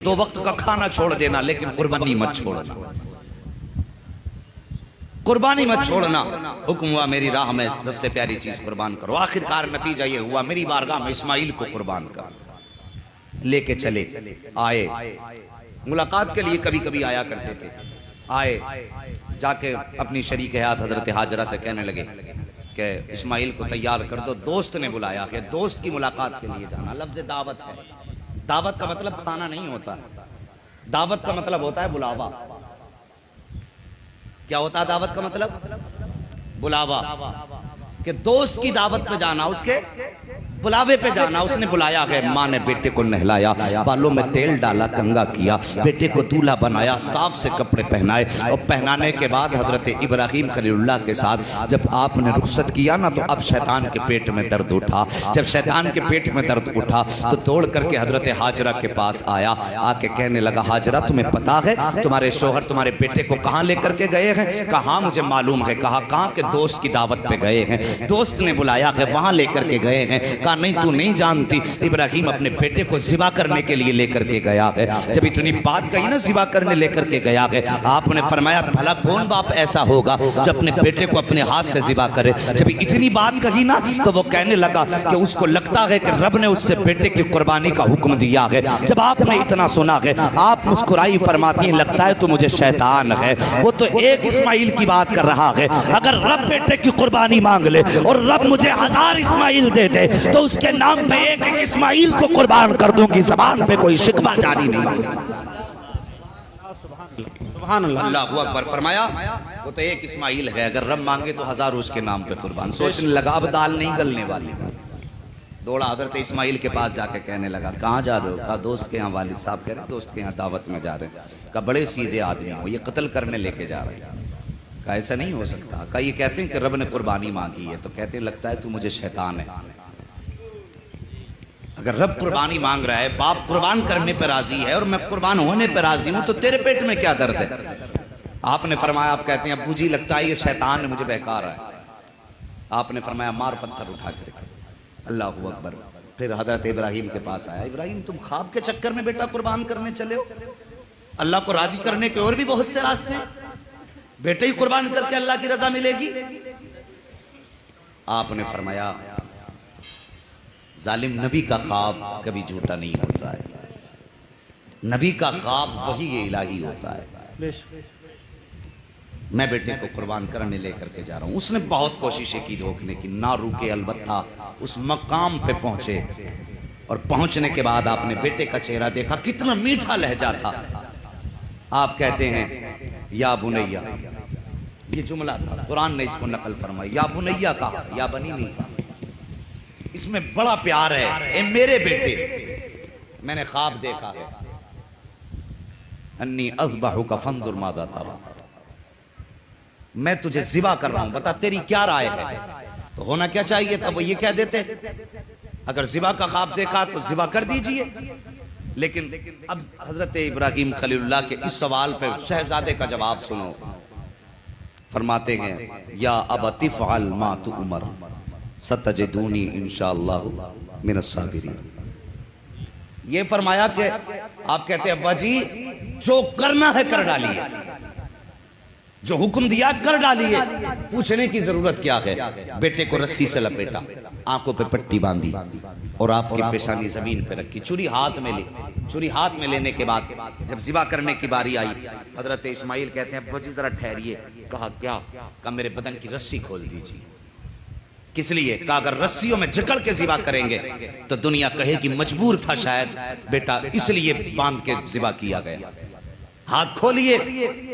دو وقت کا کھانا چھوڑ دینا لیکن قربانی مت چھوڑنا، قربانی مت چھوڑنا۔ حکم ہوا میری راہ میں سب سے پیاری چیز قربان کرو۔ آخر کار نتیجہ یہ ہوا میری بارگاہ میں اسماعیل کو قربان کر لے کے چلے آئے، ملاقات کے لیے کبھی کبھی آیا کرتے تھے۔ آئے جا کے اپنی شریک حیات حضرت ہاجرہ سے کہنے لگے کہ اسماعیل کو تیار کر دو، دوست نے بلایا ہے، دوست کی ملاقات کے لیے جانا۔ لفظ دعوت ہے، دعوت کا مطلب کھانا نہیں ہوتا، دعوت کا مطلب ہوتا ہے بلاوا۔ کیا ہوتا ہے دعوت کا مطلب؟ بلاوا، کہ دوست کی دعوت پہ جانا، اس کے بلاوے پہ جانا۔ اس نے بلایا ہے، ماں نے بیٹے کو نہلایا، بالوں میں تیل ڈالا، کنگا کیا، بیٹے کو دولہا بنایا، صاف سے کپڑے پہنائے، اور پہنانے کے بعد حضرت ابراہیم خلیل اللہ کے ساتھ جب آپ نے رخصت کیا نا تو اب شیطان کے پیٹ میں درد اٹھا۔ جب شیطان کے پیٹ میں درد اٹھا تو توڑ کر کے حضرت ہاجرہ کے پاس آیا، آ کے کہنے لگا ہاجرہ تمہیں پتا ہے تمہارے شوہر تمہارے بیٹے کو کہاں لے کر کے گئے ہیں؟ کہا ہاں مجھے معلوم ہے۔ کہا کہاں؟ کہ دوست کی دعوت پہ گئے ہیں، دوست نے بلایا ہے وہاں لے کر کے گئے ہیں۔ کہا نہیں تو نہیں جانتی، ابراہیم اپنے بیٹے کو ذبح کرنے کے لیے لے کر کے گیا ہے۔ جب اتنی بات کہی نا ذبح کرنے لے کر کے گیا ہے، آپ نے فرمایا بھلا کون باپ ایسا ہوگا جو اپنے بیٹے کو اپنے ہاتھ سے ذبح کرے؟ جب اتنی بات کہی نا تو وہ کہنے لگا کہ اس کو لگتا ہے کہ رب نے اس سے بیٹے کی قربانی کا حکم دیا ہے۔ جب آپ نے اتنا سنا ہے آپ مسکرائی، فرماتی ہیں لگتا ہے تو مجھے شیطان ہے، وہ تو ایک اسماعیل کی بات کر رہا ہے، اگر رب بیٹے کی قربانی مانگ لے اور رب مجھے 1000 اسماعیل دے دے تو اس کے نام پہ ایک ایک اسماعیل کو قربان کر دوں گی، زبان پہ کوئی شکوہ جاری نہیں۔ سبحان اللہ، اللہ اکبر۔ فرمایا وہ تو ایک اسماعیل ہے، اگر رب مانگے تو 1000 اس کے نام پہ قربان۔ سوچنے لگا اب دال نہیں گلنے والی، دوڑا حضرت اسماعیل کے پاس جا کے کہنے لگا کہاں جا رہے ہو؟ کہا دوست کے ہاں، والد صاحب کہہ رہے ہیں دوست کے ہاں دعوت میں جا رہے ہیں۔ کہا بڑے سیدھے آدمی ہو، یہ قتل کرنے لے کے جا رہے ہیں۔ کہا ایسا نہیں ہو سکتا۔ کہا یہ کہتے ہیں کہ رب نے قربانی مانگی ہے، تو کہتے ہیں لگتا ہے تو مجھے شیطان ہے۔ اگر رب قربانی مانگ رہا ہے، باپ قربان کرنے پہ راضی ہے اور میں قربان ہونے پہ راضی ہوں، تو تیرے پیٹ میں کیا درد ہے؟ آپ نے فرمایا، آپ کہتے ہیں ابو جی لگتا ہے یہ شیطان نے مجھے بہکا رہا ہے۔ آپ نے فرمایا مار پتھر اٹھا کر کے۔ اللہ اکبر۔ پھر حضرت ابراہیم کے پاس آیا، ابراہیم تم خواب کے چکر میں بیٹا قربان کرنے چلے ہو؟ اللہ کو راضی کرنے کے اور بھی بہت سے راستے ہیں، بیٹے ہی قربان کر کے اللہ کی رضا ملے گی۔ آپ نے فرمایا ظالم نبی کا خواب کبھی جھوٹا نہیں ہوتا ہے، نبی کا خواب وحی الہی ہوتا ہے۔ میں بیٹے کو قربان کرنے لے کر کے جا رہا ہوں۔ اس نے بہت کوششیں کی روکنے کی، نہ روکے، البتہ اس مقام پہ پہنچے، اور پہنچنے کے بعد آپ نے بیٹے کا چہرہ دیکھا، کتنا میٹھا لہجہ تھا۔ آپ کہتے ہیں یا بنیا، یہ جملہ تھا، قرآن نے اس کو نقل فرمائی، یا بنیا کہا، یا بنی نہیں کہا۔ اس میں بڑا پیار ہے، اے میرے بیٹے میں نے خواب دیکھا ہے، انی اذبحک فانظر ماذا ترى، میں تجھے ذبح کر رہا ہوں، بتا تیری کیا رائے ہے؟ تو ہونا کیا چاہیے تھا؟ وہ یہ کہہ دیتے اگر ذبح کا خواب دیکھا تو ذبح کر دیجئے۔ لیکن اب حضرت ابراہیم خلیل اللہ کے اس سوال پہ شہزادے کا جواب سنو۔ فرماتے ہیں یا ابت افعل ما تؤمر ستجدونی انشاءاللہ من الصابرین۔ یہ فرمایا کہ آپ کہتے ہیں ابا جی جو کرنا ہے کر ڈالیے، جو حکم دیا کر ڈالیے، پوچھنے کی ضرورت کیا ہے؟ بیٹے کو رسی سے لپیٹا، آنکھوں پہ پٹی باندھی اور آپ کی پیشانی زمین پہ رکھی، چھری ہاتھ میں لی۔ چھری ہاتھ میں لینے کے بعد جب ذبح کرنے کی باری آئی، حضرت اسماعیل کہتے ہیں ابا جی ذرا ٹھہریے۔ کہا کیا؟ کہا میرے بدن کی رسی کھول دیجیے۔ کس لیے؟ کہا اگر رسیوں میں جکڑ کے ذبح کریں گے تو دنیا کہے کہ مجبور تھا شاید بیٹا، اس لیے باندھ کے ذبح کیا گیا۔ ہاتھ کھولیے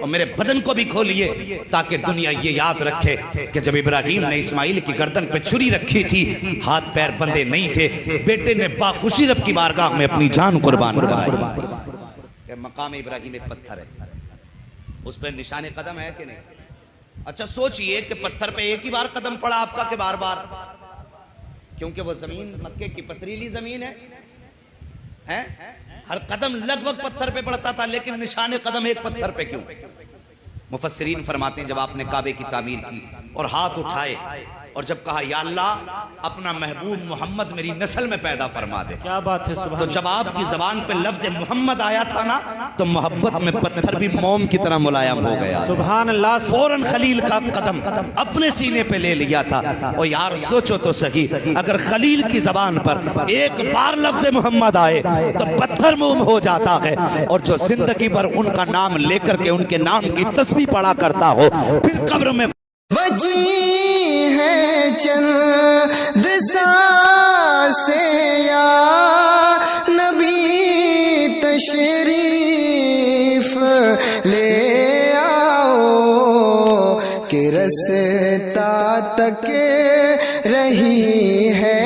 اور میرے بدن کو بھی کھولیے تاکہ دنیا یہ یاد رکھے کہ جب ابراہیم نے اسماعیل کی گردن پہ چھری رکھی تھی ہاتھ پیر بندے نہیں تھے، بیٹے نے باخوشی رب کی بارگاہ میں اپنی جان قربان کرائی۔ مقام ابراہیم ایک پتھر ہے، اس پہ نشان قدم ہے کہ نہیں؟ اچھا سوچئے کہ پتھر پہ ایک ہی بار قدم پڑا آپ کا کہ بار بار؟ کیونکہ وہ زمین مکے کی پتریلی زمین ہے، ہر قدم لگ بھگ پتھر پہ پڑتا تھا، لیکن نشان قدم ایک پتھر پہ کیوں؟ مفسرین فرماتے ہیں جب آپ نے کعبے کی تعمیر کی اور ہاتھ اٹھائے اور جب کہا یا اللہ اپنا محبوب محمد میری نسل میں پیدا فرما دے. کیا بات ہے سبحان تو جب آپ کی زبان پہ لفظ محمد آیا تھا نا تو محبت میں پتھر بھی موم کی طرح ملائم ہو گیا. سبحان اللہ. فوراً خلیل کا قدم اپنے سینے پہ لے لیا تھا. اور یار سوچو تو صحیح, اگر خلیل کی زبان پر ایک بار لفظ محمد آئے تو پتھر موم ہو جاتا ہے, اور جو زندگی بھر ان کا نام لے کر کے ان کے نام کی تسبیح پڑھا کرتا ہو پھر قبر میں بجی ہے چند سانسیں یا نبی تشریف لے آؤ کہ رستا تک رہی ہے